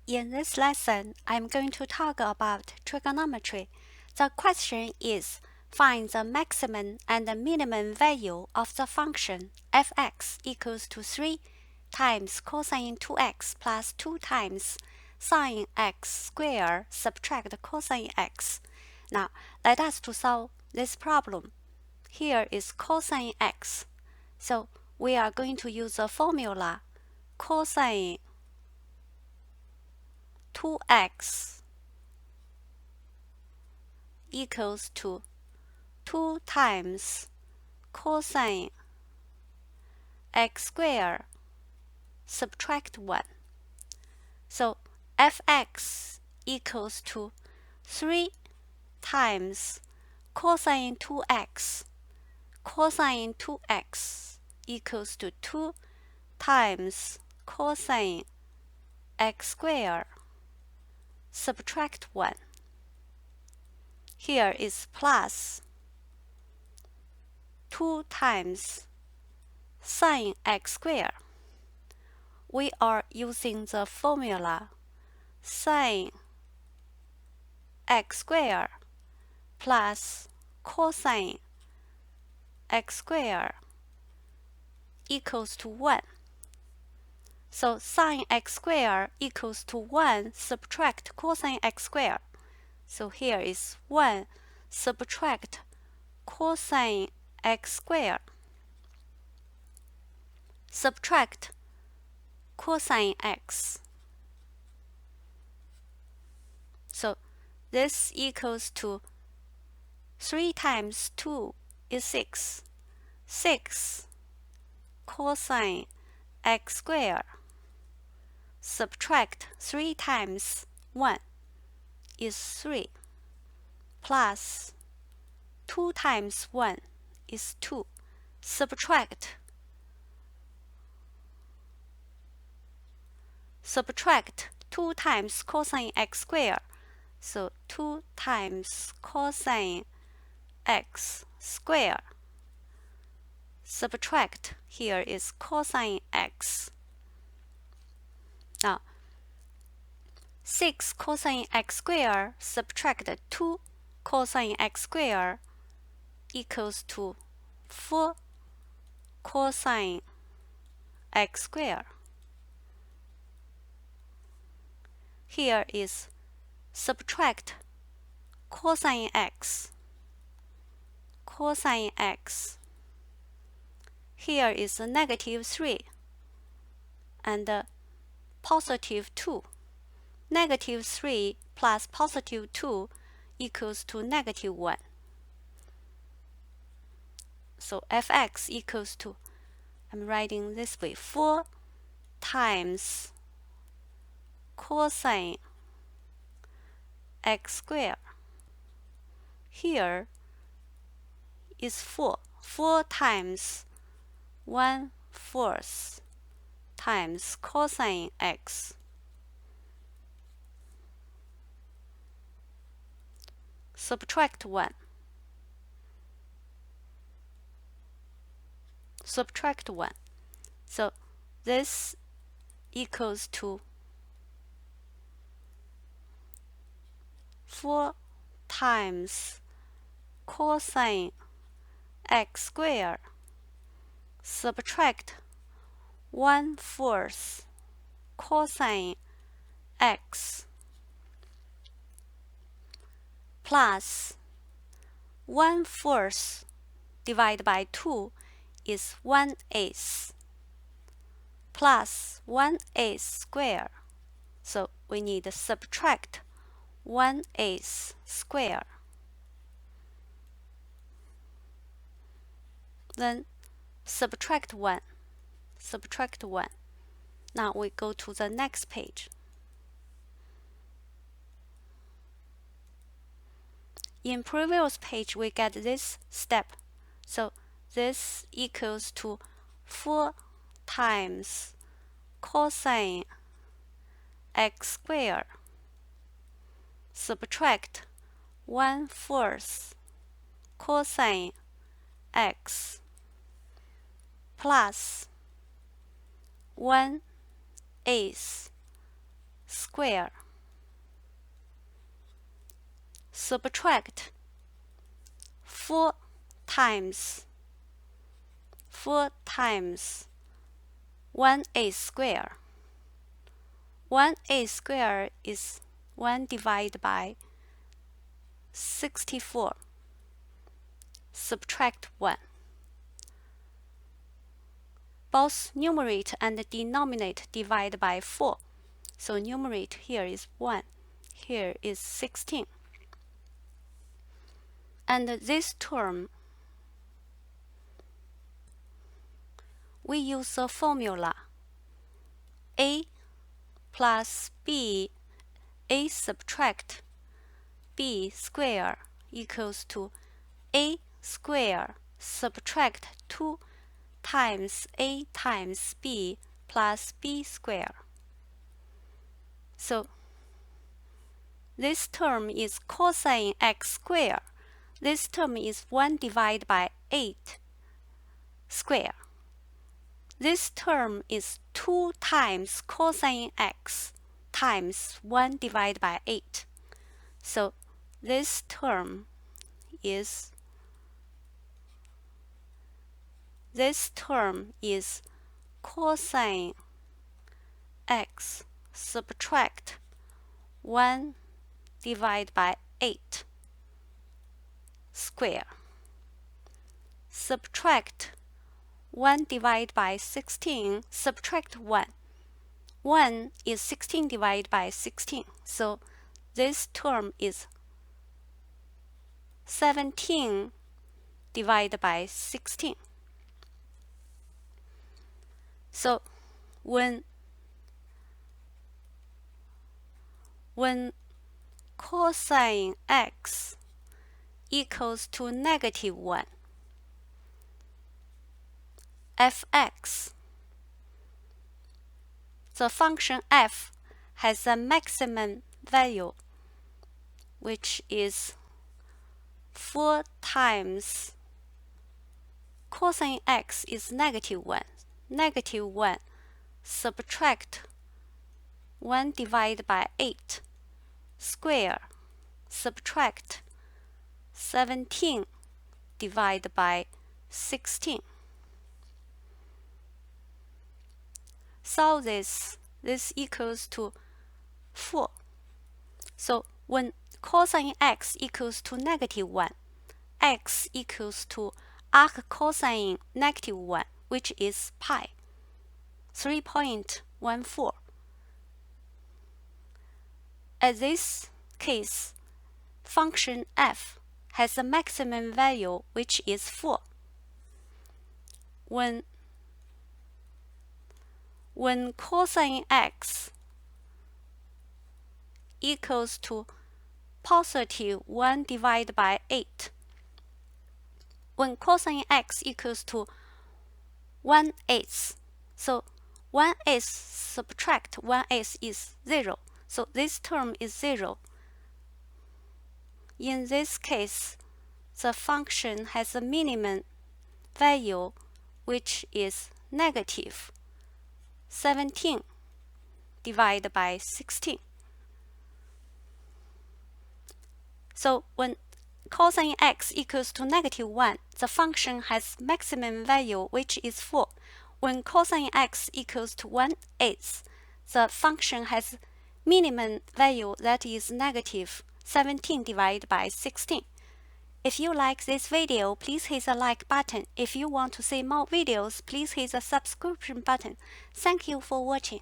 In this lesson, I'm going to talk about trigonometry. The question is, find the maximum and the minimum value of the function f(x) equals to 3 times cosine 2x plus 2 times sine x squared subtract cosine x. Now, let us to solve this problem. Here is cosine x. So, we are going to use the formula cosine 2x equals to 2 times cosine x squared subtract 1. So f(x) equals to 3 times cosine 2x. Cosine 2x equals to 2 times cosine x squared subtract 1. Here is plus 2 times sine x squared. We are using the formula sine x squared plus cosine x squared equals to 1. So sine x squared equals to 1 subtract cosine x squared. So here is 1 subtract cosine x squared. Subtract cosine x. So this equals to 3 times 2 is 6. 6 cosine x squared. Subtract 3 times 1 is 3 plus 2 times 1 is 2. Subtract 2 times cosine x squared. So 2 times cosine x squared. Subtract, here is cosine x. Now 6 cosine x squared subtract 2 cosine x squared equals to 4 cosine x squared. Here is subtract cosine x. Cosine x. Here is a negative 3 and positive 2. Negative 3 plus positive 2 equals to negative 1. So f(x) equals to, I'm writing this way, 4 times cosine x squared. Here is 4. 4 times 1/4 times cosine x. Subtract 1. Subtract 1. So this equals to 4 times cosine x squared subtract 1/4 cosine x plus 1/4 divided by 2 is 1/8 plus 1/8 squared. So we need to subtract 1/8 squared. Then subtract 1. Subtract 1. Now we go to the next page. In previous page, we get this step. So this equals to 4 times cosine x squared subtract 1/4 cosine x plus 1/8 square. Subtract 4 times 1a square. 1a square is 1 divided by 64. Subtract 1. Both numerator and denominator divide by 4. So numerator here is 1, here is 16. And this term, we use the formula a plus b, a subtract b square equals to a square subtract 2 times a times b plus b square. So this term is cosine x square. This term is 1 divided by 8 square. This term is 2 times cosine x times 1 divided by 8. So this term is cosine x subtract 1 divided by 8 square. Subtract 1 divided by 16, subtract 1. 1 is 16 divided by 16, so this term is 17 divided by 16. So when cosine x equals to negative 1, fx, the function f has a maximum value, which is 4 times cosine x is negative 1. Negative 1 subtract 1 divided by 8 square subtract 17 divided by 16. Solve this equals to 4. So when cosine x equals to negative 1, x equals to arc cosine negative 1, which is pi, 3.14. At this case, function f has a maximum value, which is 4. When cosine x equals to positive 1 divided by 8, when cosine x equals to 1/8, so 1/8 subtract 1/8 is 0, so this term is 0. In this case, the function has a minimum value, which is negative 17 divided by 16. So when cosine x equals to negative 1, the function has maximum value, which is 4. When cosine x equals to 1/8, the function has minimum value, that is negative 17 divided by 16. If you like this video, please hit the like button. If you want to see more videos, please hit the subscription button. Thank you for watching.